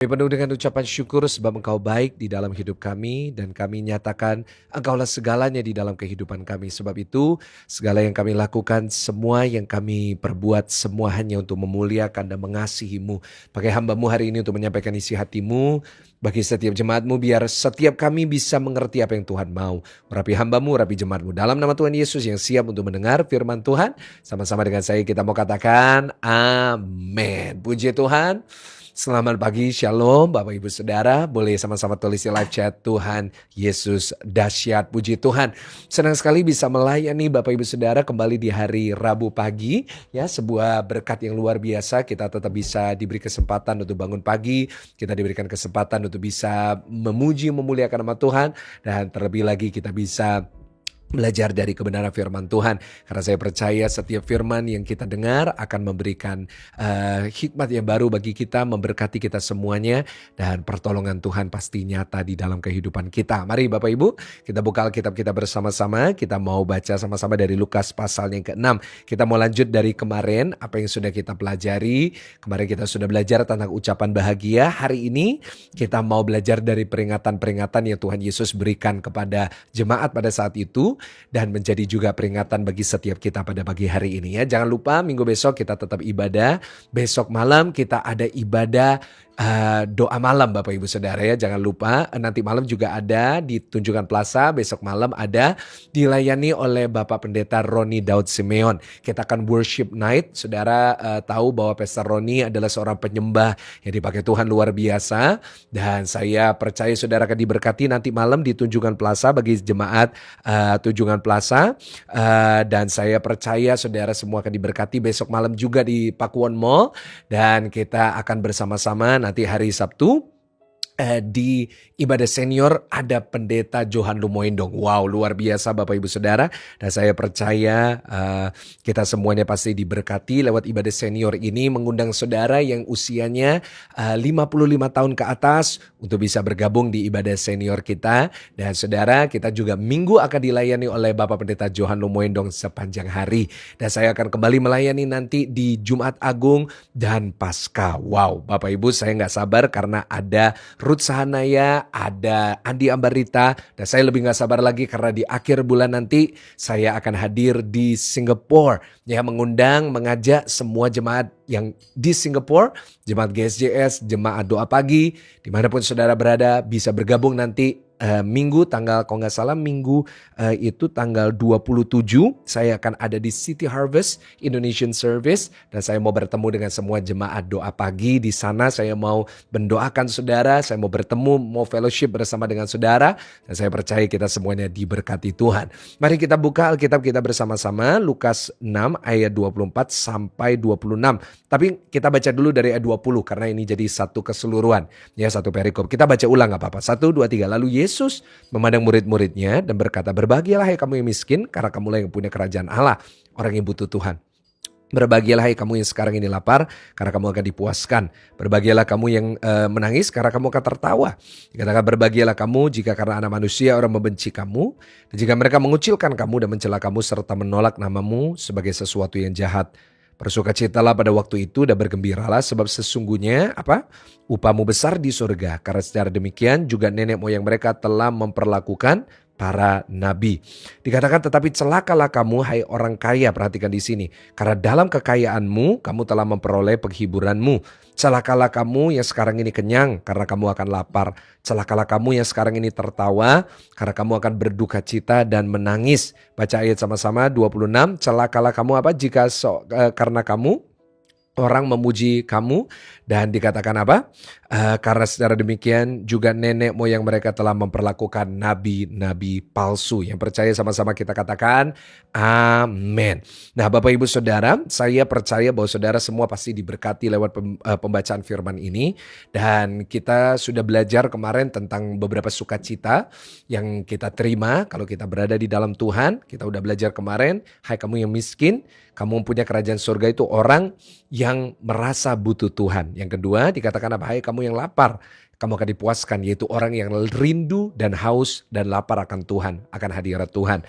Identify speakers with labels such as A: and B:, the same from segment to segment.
A: Kami penuh dengan ucapan syukur sebab Engkau baik di dalam hidup kami dan kami nyatakan Engkaulah segalanya di dalam kehidupan kami. Sebab itu segala yang kami lakukan, semua yang kami perbuat, semua hanya untuk memuliakan dan mengasihi-Mu. Pakai hamba-Mu hari ini untuk menyampaikan isi hati-Mu bagi setiap jemaat-Mu, biar setiap kami bisa mengerti apa yang Tuhan mau. Urapi hamba-Mu, urapi jemaat-Mu. Dalam nama Tuhan Yesus yang siap untuk mendengar firman Tuhan, sama-sama dengan saya kita mau katakan amin. Puji Tuhan. Selamat pagi, shalom Bapak Ibu Saudara. Boleh sama-sama tulis di live chat, Tuhan Yesus dahsyat, puji Tuhan. Senang sekali bisa melayani Bapak Ibu Saudara kembali di hari Rabu pagi. Ya, sebuah berkat yang luar biasa. Kita tetap bisa diberi kesempatan untuk bangun pagi. Kita diberikan kesempatan untuk bisa memuji, memuliakan nama Tuhan. Dan terlebih lagi kita bisa belajar dari kebenaran firman Tuhan. Karena saya percaya setiap firman yang kita dengar akan memberikan hikmat yang baru bagi kita, memberkati kita semuanya. Dan pertolongan Tuhan pasti nyata di dalam kehidupan kita. Mari Bapak Ibu, kita buka Alkitab kita bersama-sama. Kita mau baca sama-sama dari Lukas pasal yang ke-6. Kita mau lanjut dari kemarin, apa yang sudah kita pelajari. Kemarin kita sudah belajar tentang ucapan bahagia. Hari ini kita mau belajar dari peringatan-peringatan yang Tuhan Yesus berikan kepada jemaat pada saat itu. Dan menjadi juga peringatan bagi setiap kita pada pagi hari ini ya. Jangan lupa minggu besok kita tetap ibadah. Besok malam kita ada ibadah doa malam Bapak Ibu Saudara ya. Jangan lupa nanti malam juga ada di Tunjungan Plaza. Besok malam ada dilayani oleh Bapak Pendeta Roni Daud Simeon. Kita akan worship night. Saudara tahu bahwa Pastor Roni adalah seorang penyembah yang dipakai Tuhan luar biasa. Dan saya percaya saudara akan diberkati nanti malam di Tunjungan Plaza bagi jemaat Tunjungan Plaza. Dan saya percaya saudara semua akan diberkati besok malam juga di Pakuwon Mall. Dan kita akan bersama-sama nanti hari Sabtu di ibadah senior ada pendeta Johan Lumoindong. Wow, luar biasa Bapak Ibu Saudara. Dan saya percaya kita semuanya pasti diberkati lewat ibadah senior ini, mengundang saudara yang usianya 55 tahun ke atas untuk bisa bergabung di ibadah senior kita. Dan saudara, kita juga minggu akan dilayani oleh Bapak Pendeta Johan Lumoindong sepanjang hari. Dan saya akan kembali melayani nanti di Jumat Agung dan Paskah. Wow, Bapak Ibu, saya nggak sabar karena ada Ruth Sahanaya, ada Andi Ambarita, dan saya lebih gak sabar lagi karena di akhir bulan nanti saya akan hadir di Singapura. Ya, mengajak semua jemaat yang di Singapura, jemaat GSJS, jemaat doa pagi, dimanapun saudara berada bisa bergabung nanti. Minggu tanggal, kalau nggak salah minggu itu tanggal 27 saya akan ada di City Harvest Indonesian Service dan saya mau bertemu dengan semua jemaat doa pagi di sana. Saya mau mendoakan saudara, saya mau bertemu, mau fellowship bersama dengan saudara, dan saya percaya kita semuanya diberkati Tuhan. Mari kita buka Alkitab kita bersama-sama, Lukas 6 ayat 24 sampai 26. Tapi kita baca dulu dari ayat 20 karena ini jadi satu keseluruhan, ya, satu perikop. Kita baca ulang gak apa-apa. 1, 2, 3. Lalu Yesus memandang murid-muridnya dan berkata, "Berbahagialah hai kamu yang miskin, karena kamulah yang punya kerajaan Allah, orang yang butuh Tuhan. Berbahagialah hai kamu yang sekarang ini lapar, karena kamu akan dipuaskan. Berbahagialah kamu yang menangis, karena kamu akan tertawa. Dikatakan berbahagialah kamu jika karena anak manusia orang membenci kamu, dan jika mereka mengucilkan kamu dan mencela kamu serta menolak namamu sebagai sesuatu yang jahat. Bersukacitalah pada waktu itu dan bergembiralah sebab sesungguhnya upahmu besar di surga. Karena secara demikian juga nenek moyang mereka telah memperlakukan para nabi." Dikatakan tetapi celakalah kamu hai orang kaya, perhatikan di sini, karena dalam kekayaanmu kamu telah memperoleh penghiburanmu. Celakalah kamu yang sekarang ini kenyang, karena kamu akan lapar. Celakalah kamu yang sekarang ini tertawa, karena kamu akan berduka cita dan menangis. Baca ayat sama-sama 26. Celakalah kamu jika karena kamu orang memuji kamu, dan dikatakan karena secara demikian juga nenek moyang mereka telah memperlakukan nabi-nabi palsu. Yang percaya sama-sama kita katakan amin. Nah Bapak Ibu Saudara, saya percaya bahwa saudara semua pasti diberkati lewat pembacaan firman ini. Dan kita sudah belajar kemarin tentang beberapa sukacita yang kita terima kalau kita berada di dalam Tuhan. Kita udah belajar kemarin, hai kamu yang miskin, kamu mempunyai kerajaan surga, itu orang yang merasa butuh Tuhan. Yang kedua dikatakan hai kamu yang lapar, kamu akan dipuaskan, yaitu orang yang rindu dan haus dan lapar akan Tuhan, akan hadirat Tuhan.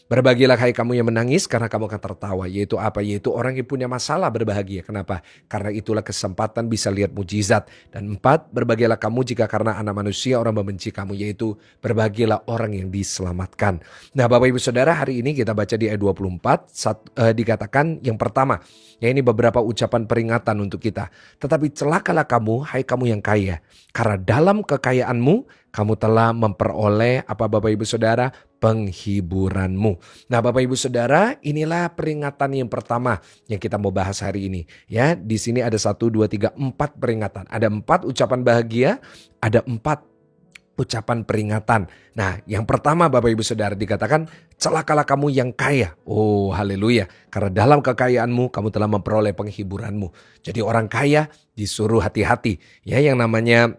A: Berbahagialah hai kamu yang menangis karena kamu akan tertawa. Yaitu apa? Yaitu orang yang punya masalah berbahagia. Kenapa? Karena itulah kesempatan bisa lihat mujizat. Dan 4, berbahagialah kamu jika karena anak manusia orang membenci kamu. Yaitu berbahagialah orang yang diselamatkan. Nah Bapak Ibu Saudara, hari ini kita baca di ayat 24. Dikatakan yang pertama. Ya, ini beberapa ucapan peringatan untuk kita. Tetapi celakalah kamu, hai kamu yang kaya. Karena dalam kekayaanmu kamu telah memperoleh apa Bapak Ibu Saudara? Penghiburanmu. Nah Bapak Ibu Saudara, inilah peringatan yang pertama yang kita mau bahas hari ini. Ya, di sini ada 1, 2, 3, 4 peringatan. Ada 4 ucapan bahagia, ada 4 ucapan peringatan. Nah yang pertama Bapak Ibu Saudara dikatakan celakalah kamu yang kaya. Oh haleluya. Karena dalam kekayaanmu kamu telah memperoleh penghiburanmu. Jadi orang kaya disuruh hati-hati. Ya, yang namanya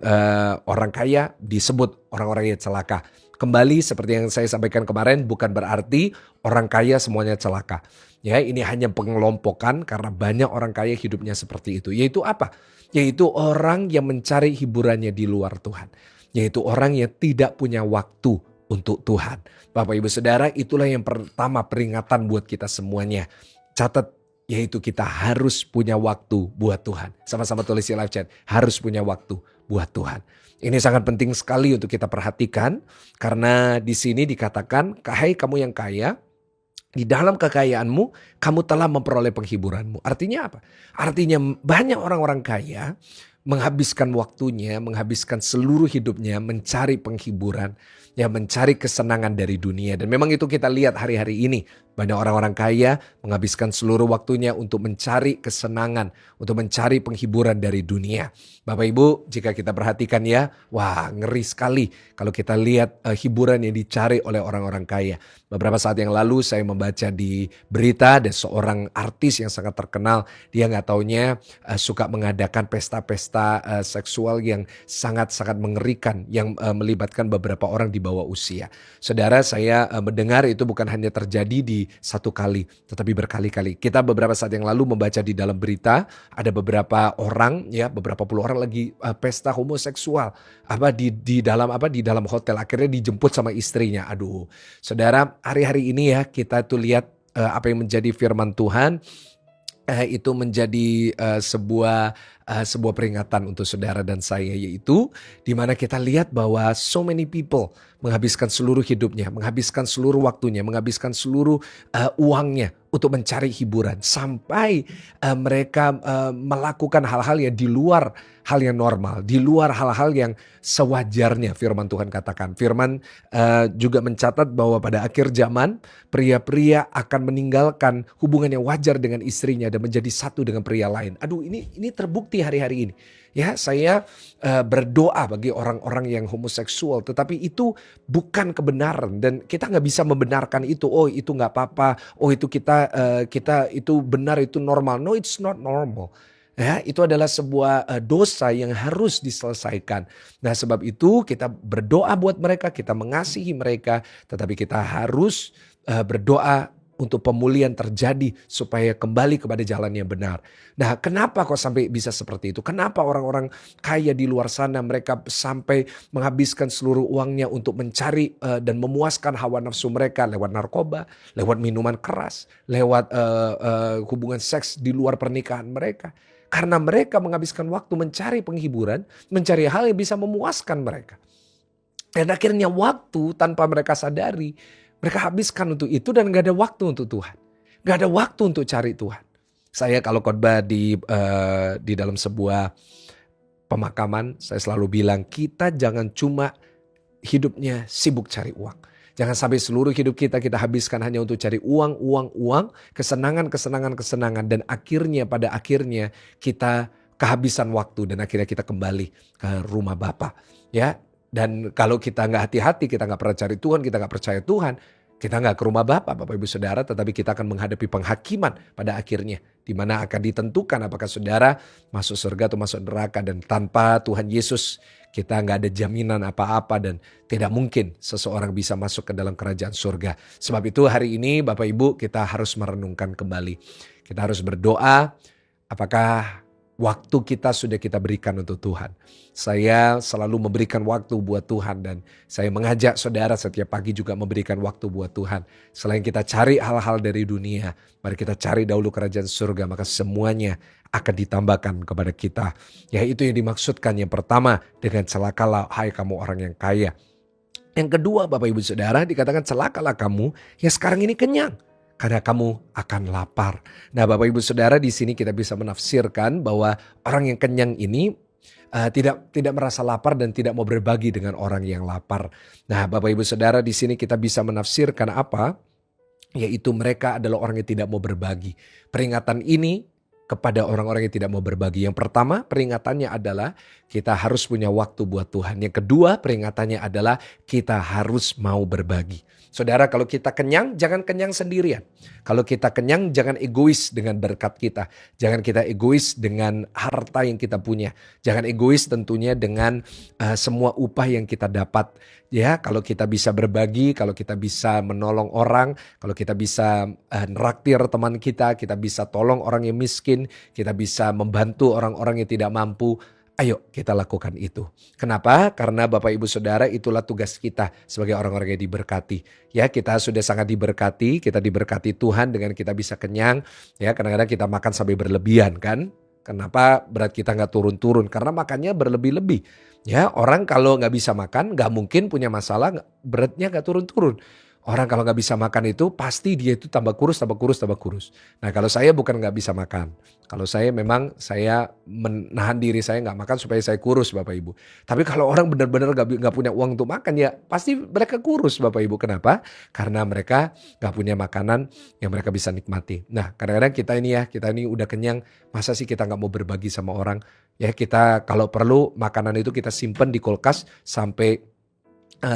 A: orang kaya disebut orang-orang yang celaka. Kembali seperti yang saya sampaikan kemarin, bukan berarti orang kaya semuanya celaka. Ya, ini hanya pengelompokan karena banyak orang kaya hidupnya seperti itu. Yaitu apa? Yaitu orang yang mencari hiburannya di luar Tuhan. Yaitu orang yang tidak punya waktu untuk Tuhan. Bapak Ibu Saudara, itulah yang pertama peringatan buat kita semuanya. Catat, yaitu kita harus punya waktu buat Tuhan. Sama-sama tulis di live chat, harus punya waktu buat Tuhan. Ini sangat penting sekali untuk kita perhatikan karena di sini dikatakan, hai kamu yang kaya, di dalam kekayaanmu kamu telah memperoleh penghiburanmu. Artinya apa? Artinya banyak orang-orang kaya menghabiskan waktunya, menghabiskan seluruh hidupnya mencari penghiburan, ya mencari kesenangan dari dunia. Dan memang itu kita lihat hari-hari ini. Banyak orang-orang kaya menghabiskan seluruh waktunya untuk mencari kesenangan, untuk mencari penghiburan dari dunia. Bapak Ibu, jika kita perhatikan ya, wah ngeri sekali kalau kita lihat hiburan yang dicari oleh orang-orang kaya. Beberapa saat yang lalu saya membaca di berita ada seorang artis yang sangat terkenal. Dia nggak taunya suka mengadakan pesta-pesta seksual yang sangat-sangat mengerikan yang melibatkan beberapa orang di bawah usia. Saudara, saya mendengar itu bukan hanya terjadi di satu kali, tetapi berkali-kali. Kita beberapa saat yang lalu membaca di dalam berita ada beberapa orang, ya beberapa puluh orang lagi pesta homoseksual di dalam hotel. Akhirnya dijemput sama istrinya. Aduh, saudara, hari-hari ini ya kita tuh lihat apa yang menjadi firman Tuhan. Itu menjadi sebuah peringatan untuk saudara dan saya, yaitu di mana kita lihat bahwa so many people menghabiskan seluruh hidupnya, menghabiskan seluruh waktunya, menghabiskan seluruh uangnya untuk mencari hiburan sampai mereka melakukan hal-hal yang di luar hal yang normal, di luar hal-hal yang sewajarnya firman Tuhan katakan. Firman juga mencatat bahwa pada akhir zaman pria-pria akan meninggalkan hubungan yang wajar dengan istrinya dan menjadi satu dengan pria lain. Aduh, ini terbukti hari-hari ini. Ya, saya berdoa bagi orang-orang yang homoseksual, tetapi itu bukan kebenaran dan kita nggak bisa membenarkan itu. Oh, itu nggak apa-apa. Oh, itu kita itu benar, itu normal. No, it's not normal. Ya, itu adalah sebuah dosa yang harus diselesaikan. Nah, sebab itu kita berdoa buat mereka, kita mengasihi mereka, tetapi kita harus berdoa untuk pemulihan terjadi supaya kembali kepada jalan yang benar. Nah, kenapa kok sampai bisa seperti itu? Kenapa orang-orang kaya di luar sana mereka sampai menghabiskan seluruh uangnya untuk mencari dan memuaskan hawa nafsu mereka lewat narkoba, lewat minuman keras, lewat hubungan seks di luar pernikahan mereka? Karena mereka menghabiskan waktu mencari penghiburan, mencari hal yang bisa memuaskan mereka. Dan akhirnya waktu tanpa mereka sadari, mereka habiskan untuk itu dan gak ada waktu untuk Tuhan. Gak ada waktu untuk cari Tuhan. Saya kalau khotbah di dalam sebuah pemakaman, saya selalu bilang kita jangan cuma hidupnya sibuk cari uang. Jangan sampai seluruh hidup kita habiskan hanya untuk cari uang, kesenangan. Dan pada akhirnya kita kehabisan waktu dan akhirnya kita kembali ke rumah Bapa. Ya, dan kalau kita nggak hati-hati, kita nggak pernah cari Tuhan, kita nggak percaya Tuhan, kita nggak ke rumah Bapa, Bapak Ibu Saudara, tetapi kita akan menghadapi penghakiman pada akhirnya. Di mana akan ditentukan apakah saudara masuk surga atau masuk neraka. Dan tanpa Tuhan Yesus kita nggak ada jaminan apa-apa dan tidak mungkin seseorang bisa masuk ke dalam kerajaan surga. Sebab itu hari ini Bapak Ibu kita harus merenungkan kembali. Kita harus berdoa apakah waktu kita sudah kita berikan untuk Tuhan. Saya selalu memberikan waktu buat Tuhan dan saya mengajak saudara setiap pagi juga memberikan waktu buat Tuhan. Selain kita cari hal-hal dari dunia, mari kita cari dahulu kerajaan surga, maka semuanya akan ditambahkan kepada kita. Ya, itu yang dimaksudkan yang pertama dengan celakalah hai kamu orang yang kaya. Yang kedua Bapak Ibu Saudara dikatakan celakalah kamu yang sekarang ini kenyang, karena kamu akan lapar. Nah Bapak Ibu Saudara, di sini kita bisa menafsirkan bahwa orang yang kenyang ini tidak merasa lapar dan tidak mau berbagi dengan orang yang lapar. Nah Bapak Ibu Saudara, di sini kita bisa menafsirkan apa? Yaitu mereka adalah orang yang tidak mau berbagi. Peringatan ini kepada orang-orang yang tidak mau berbagi. Yang pertama peringatannya adalah kita harus punya waktu buat Tuhan. Yang kedua peringatannya adalah kita harus mau berbagi. Saudara, kalau kita kenyang, jangan kenyang sendirian. Kalau kita kenyang, jangan egois dengan berkat kita. Jangan kita egois dengan harta yang kita punya. Jangan egois tentunya dengan semua upah yang kita dapat. Ya, kalau kita bisa berbagi, kalau kita bisa menolong orang, kalau kita bisa neraktir teman kita bisa tolong orang yang miskin, kita bisa membantu orang-orang yang tidak mampu. Ayo kita lakukan itu. Kenapa? Karena Bapak Ibu Saudara, itulah tugas kita sebagai orang-orang yang diberkati. Ya, kita sudah sangat diberkati, kita diberkati Tuhan dengan kita bisa kenyang. Ya, kadang-kadang kita makan sampai berlebihan kan? Kenapa berat kita nggak turun-turun? Karena makannya berlebih-lebih. Ya, orang kalau nggak bisa makan, nggak mungkin punya masalah beratnya nggak turun-turun. Orang kalau nggak bisa makan itu pasti dia itu tambah kurus, tambah kurus, tambah kurus. Nah kalau saya bukan nggak bisa makan. Kalau saya memang saya menahan diri saya nggak makan supaya saya kurus Bapak Ibu. Tapi kalau orang benar-benar nggak punya uang untuk makan ya pasti mereka kurus Bapak Ibu. Kenapa? Karena mereka nggak punya makanan yang mereka bisa nikmati. Nah kadang-kadang kita ini udah kenyang. Masa sih kita nggak mau berbagi sama orang? Ya kita kalau perlu makanan itu kita simpen di kulkas sampai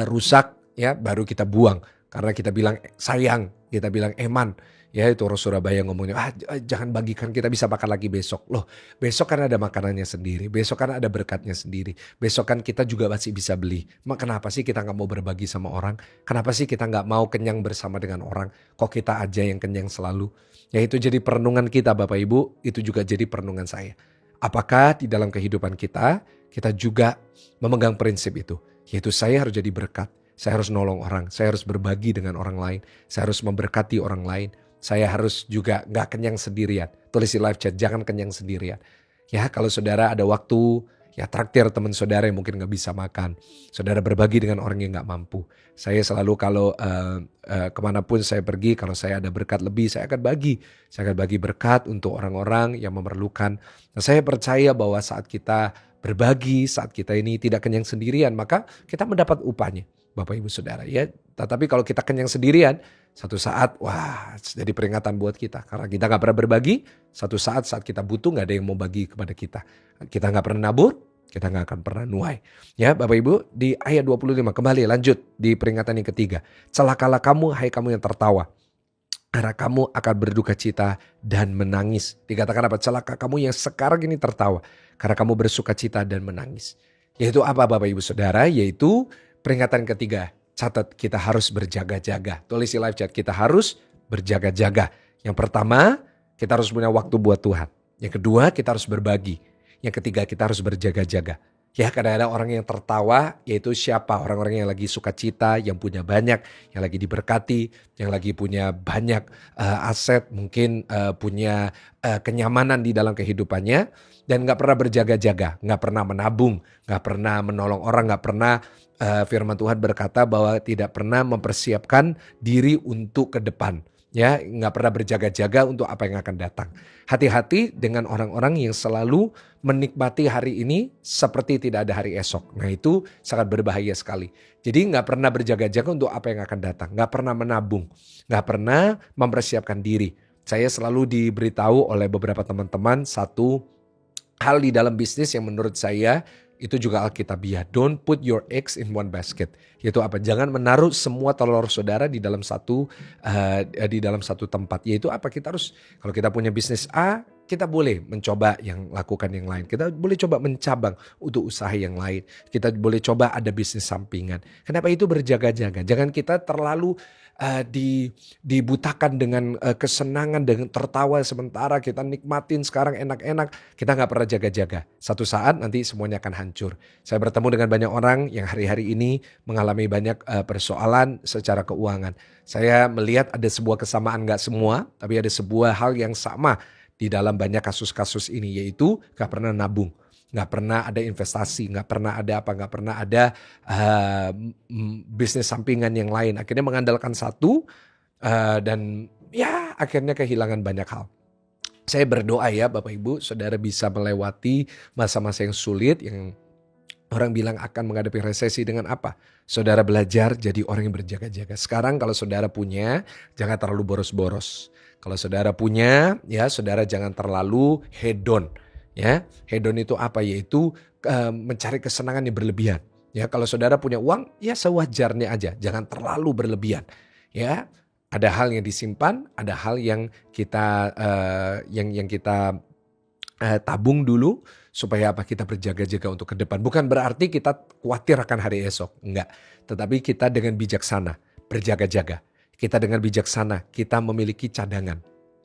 A: rusak ya baru kita buang. Karena kita bilang sayang, kita bilang eman. Ya itu orang Surabaya ngomongnya, jangan bagikan, kita bisa makan lagi besok. Loh besok kan ada makanannya sendiri, besok kan ada berkatnya sendiri. Besok kan kita juga masih bisa beli. Kenapa sih kita gak mau berbagi sama orang? Kenapa sih kita gak mau kenyang bersama dengan orang? Kok kita aja yang kenyang selalu? Ya itu jadi perenungan kita Bapak Ibu, itu juga jadi perenungan saya. Apakah di dalam kehidupan kita juga memegang prinsip itu? Yaitu saya harus jadi berkat. Saya harus nolong orang, saya harus berbagi dengan orang lain, saya harus memberkati orang lain, saya harus juga gak kenyang sendirian. Tulis di live chat, jangan kenyang sendirian. Ya kalau saudara ada waktu, ya traktir teman saudara yang mungkin gak bisa makan. Saudara berbagi dengan orang yang gak mampu. Saya selalu kalau kemanapun saya pergi, kalau saya ada berkat lebih, saya akan bagi. Saya akan bagi berkat untuk orang-orang yang memerlukan. Nah, saya percaya bahwa saat kita berbagi, saat kita ini tidak kenyang sendirian, maka kita mendapat upahnya. Bapak Ibu Saudara ya. Tetapi kalau kita kenyang sendirian, satu saat wah jadi peringatan buat kita. Karena kita gak pernah berbagi, satu saat kita butuh gak ada yang mau bagi kepada kita. Kita gak pernah nabur, kita gak akan pernah nuai. Ya Bapak Ibu, di ayat 25 kembali lanjut di peringatan yang ketiga. Celakalah kamu hai kamu yang tertawa, karena kamu akan berduka cita dan menangis. Dikatakan apa? Celaka kamu yang sekarang ini tertawa, karena kamu bersuka cita dan menangis. Yaitu apa Bapak Ibu Saudara? Yaitu peringatan ketiga, catat kita harus berjaga-jaga. Tulis di live chat, kita harus berjaga-jaga. Yang pertama, kita harus punya waktu buat Tuhan. Yang kedua, kita harus berbagi. Yang ketiga, kita harus berjaga-jaga. Ya kadang-kadang orang yang tertawa yaitu siapa? Orang-orang yang lagi sukacita, yang punya banyak, yang lagi diberkati, yang lagi punya banyak aset, mungkin punya kenyamanan di dalam kehidupannya. Dan gak pernah berjaga-jaga, gak pernah menabung, gak pernah menolong orang, gak pernah firman Tuhan berkata bahwa tidak pernah mempersiapkan diri untuk ke depan. Ya, nggak pernah berjaga-jaga untuk apa yang akan datang. Hati-hati dengan orang-orang yang selalu menikmati hari ini seperti tidak ada hari esok. Nah itu sangat berbahaya sekali. Jadi nggak pernah berjaga-jaga untuk apa yang akan datang. Nggak pernah menabung, nggak pernah mempersiapkan diri. Saya selalu diberitahu oleh beberapa teman-teman satu hal di dalam bisnis yang menurut saya itu juga Alkitabiah. Don't put your eggs in one basket. Yaitu apa? Jangan menaruh semua telur saudara di dalam satu tempat. Yaitu apa? Kita harus, kalau kita punya bisnis A, kita boleh mencoba yang lakukan yang lain. Kita boleh coba mencabang untuk usaha yang lain. Kita boleh coba ada bisnis sampingan. Kenapa itu berjaga-jaga? Jangan kita terlalu dibutakan dengan kesenangan, dengan tertawa sementara kita nikmatin sekarang enak-enak. Kita nggak pernah jaga-jaga. Satu saat nanti semuanya akan hancur. Saya bertemu dengan banyak orang yang hari-hari ini mengalami banyak persoalan secara keuangan. Saya melihat ada sebuah kesamaan, nggak semua, tapi ada sebuah hal yang sama di dalam banyak kasus-kasus ini, yaitu gak pernah nabung, gak pernah ada investasi, gak pernah ada gak pernah ada bisnis sampingan yang lain. Akhirnya mengandalkan satu dan ya akhirnya kehilangan banyak hal. Saya berdoa ya Bapak Ibu, saudara bisa melewati masa-masa yang sulit, yang orang bilang akan menghadapi resesi dengan apa? Saudara belajar jadi orang yang berjaga-jaga. Sekarang kalau saudara punya, jangan terlalu boros-boros. Kalau saudara punya, ya saudara jangan terlalu hedon. Ya, hedon itu apa? Yaitu mencari kesenangan yang berlebihan. Ya, kalau saudara punya uang, ya sewajarnya aja, jangan terlalu berlebihan. Ya, ada hal yang disimpan, ada hal yang kita tabung dulu supaya apa? Kita berjaga-jaga untuk ke depan. Bukan berarti kita khawatir akan hari esok, enggak. Tetapi kita dengan bijaksana berjaga-jaga. Kita dengan bijaksana, kita memiliki cadangan.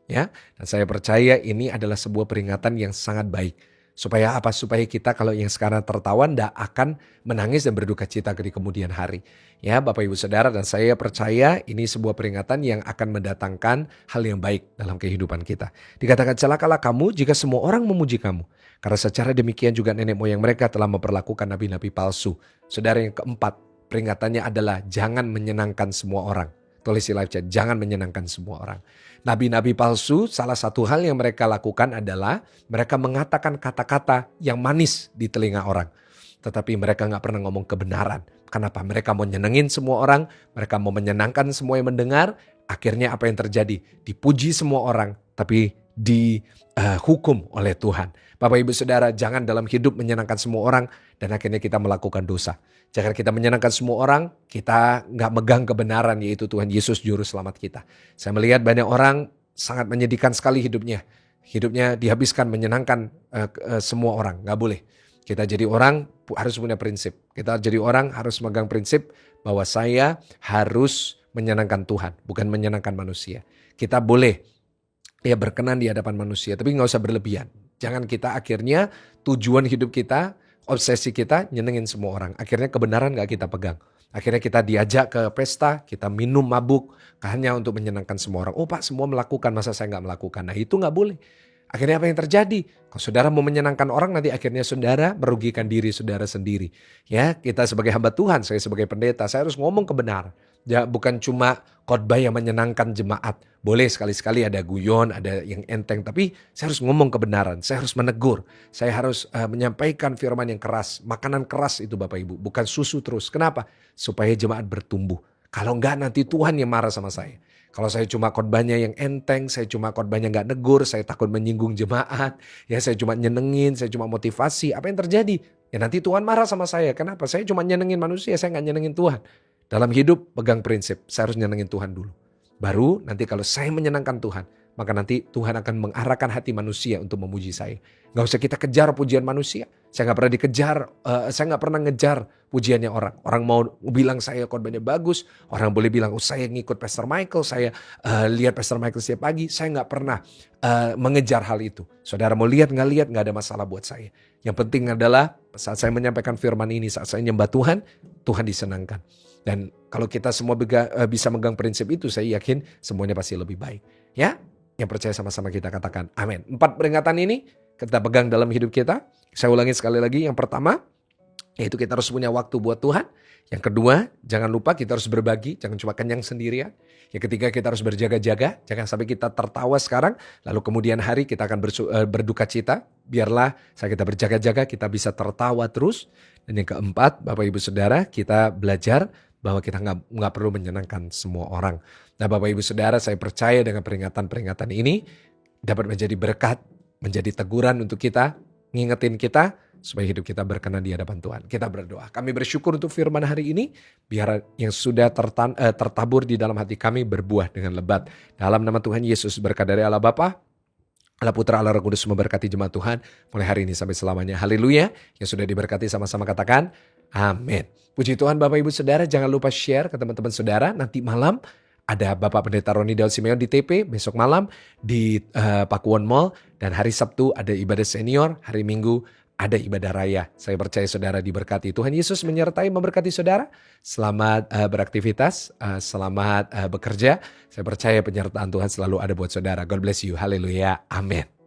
A: Ya, dan saya percaya ini adalah sebuah peringatan yang sangat baik. Supaya apa? Supaya kita kalau yang sekarang tertawa tidak akan menangis dan berduka cita di kemudian hari. Ya, Bapak Ibu Saudara, dan saya percaya ini sebuah peringatan yang akan mendatangkan hal yang baik dalam kehidupan kita. Dikatakan celakalah kamu jika semua orang memuji kamu. Karena secara demikian juga nenek moyang mereka telah memperlakukan nabi-nabi palsu. Saudara, yang keempat, peringatannya adalah jangan menyenangkan semua orang. Tulis di live chat, jangan menyenangkan semua orang. Nabi-nabi palsu, salah satu hal yang mereka lakukan adalah mereka mengatakan kata-kata yang manis di telinga orang. Tetapi mereka gak pernah ngomong kebenaran. Kenapa? Mereka mau nyenengin semua orang, mereka mau menyenangkan semua yang mendengar. Akhirnya apa yang terjadi? Dipuji semua orang, tapi dihukum oleh Tuhan. Bapak Ibu Saudara, jangan dalam hidup menyenangkan semua orang dan akhirnya kita melakukan dosa. Jangan kita menyenangkan semua orang, kita gak megang kebenaran, yaitu Tuhan Yesus Juru Selamat kita. Saya melihat banyak orang sangat menyedihkan sekali hidupnya. Hidupnya dihabiskan menyenangkan semua orang, gak boleh. Kita jadi orang harus punya prinsip. Kita jadi orang harus megang prinsip bahwa saya harus menyenangkan Tuhan, bukan menyenangkan manusia. Kita boleh berkenan di hadapan manusia, tapi gak usah berlebihan. Jangan kita akhirnya tujuan hidup kita, obsesi kita nyenengin semua orang. Akhirnya kebenaran gak kita pegang. Akhirnya kita diajak ke pesta, kita minum mabuk hanya untuk menyenangkan semua orang. Oh Pak, semua melakukan, masa saya gak melakukan? Nah itu gak boleh. Akhirnya apa yang terjadi? Kalau saudara mau menyenangkan orang, nanti akhirnya saudara merugikan diri saudara sendiri. Ya, kita sebagai hamba Tuhan, saya sebagai pendeta, saya harus ngomong kebenaran. Ya, bukan cuma khotbah yang menyenangkan jemaat. Boleh sekali-sekali ada guyon, ada yang enteng, tapi saya harus ngomong kebenaran, saya harus menegur, saya harus menyampaikan firman yang keras, makanan keras itu Bapak Ibu, bukan susu terus. Kenapa? Supaya jemaat bertumbuh. Kalau enggak nanti Tuhan yang marah sama saya. Kalau saya cuma khotbahnya yang enteng, saya cuma khotbahnya enggak negur, saya takut menyinggung jemaat, ya saya cuma nyenengin, saya cuma motivasi, apa yang terjadi? Ya nanti Tuhan marah sama saya. Kenapa? Saya cuma nyenengin manusia, saya enggak nyenengin Tuhan. Dalam hidup pegang prinsip, saya harus nyenengin Tuhan dulu. Baru nanti kalau saya menyenangkan Tuhan, maka nanti Tuhan akan mengarahkan hati manusia untuk memuji saya. Gak usah kita kejar pujian manusia. Saya gak pernah dikejar, saya gak pernah ngejar pujiannya orang. Orang mau bilang saya khotbahnya bagus, orang boleh bilang saya ngikut Pastor Michael, saya lihat Pastor Michael setiap pagi. Saya gak pernah mengejar hal itu. Saudara mau lihat gak ada masalah buat saya. Yang penting adalah saat saya menyampaikan firman ini, saat saya nyembah Tuhan, Tuhan disenangkan. Dan kalau kita semua bisa megang prinsip itu, saya yakin semuanya pasti lebih baik. Ya, yang percaya sama-sama kita katakan amin. 4 peringatan ini kita pegang dalam hidup kita. Saya ulangi sekali lagi. Yang pertama, yaitu kita harus punya waktu buat Tuhan. Yang kedua, jangan lupa kita harus berbagi, jangan cuma kenyang sendirian. Yang ketiga, kita harus berjaga-jaga, jangan sampai kita tertawa sekarang, lalu kemudian hari kita akan berduka cita. Biarlah saat kita berjaga-jaga, kita bisa tertawa terus. Dan yang keempat, Bapak Ibu Saudara, kita belajar bahwa kita nggak perlu menyenangkan semua orang. Nah Bapak Ibu Saudara, saya percaya dengan peringatan-peringatan ini dapat menjadi berkat, menjadi teguran untuk kita, ngingetin kita supaya hidup kita berkenan di hadapan Tuhan. Kita berdoa. Kami bersyukur untuk firman hari ini, biar yang sudah tertabur di dalam hati kami berbuah dengan lebat. Dalam nama Tuhan Yesus, berkat dari Allah Bapa, Allah Putra, Allah Roh Kudus memberkati jemaat Tuhan mulai hari ini sampai selamanya. Haleluya. Yang sudah diberkati sama-sama katakan amin. Puji Tuhan Bapak Ibu Saudara, jangan lupa share ke teman-teman saudara. Nanti malam ada Bapak Pendeta Roni Daud Simeon di TP, besok malam di Pakuwon Mall, dan hari Sabtu ada ibadah senior, hari Minggu ada ibadah raya. Saya percaya saudara diberkati. Tuhan Yesus menyertai memberkati saudara. Selamat beraktivitas, selamat bekerja. Saya percaya penyertaan Tuhan selalu ada buat saudara. God bless you. Haleluya. Amin.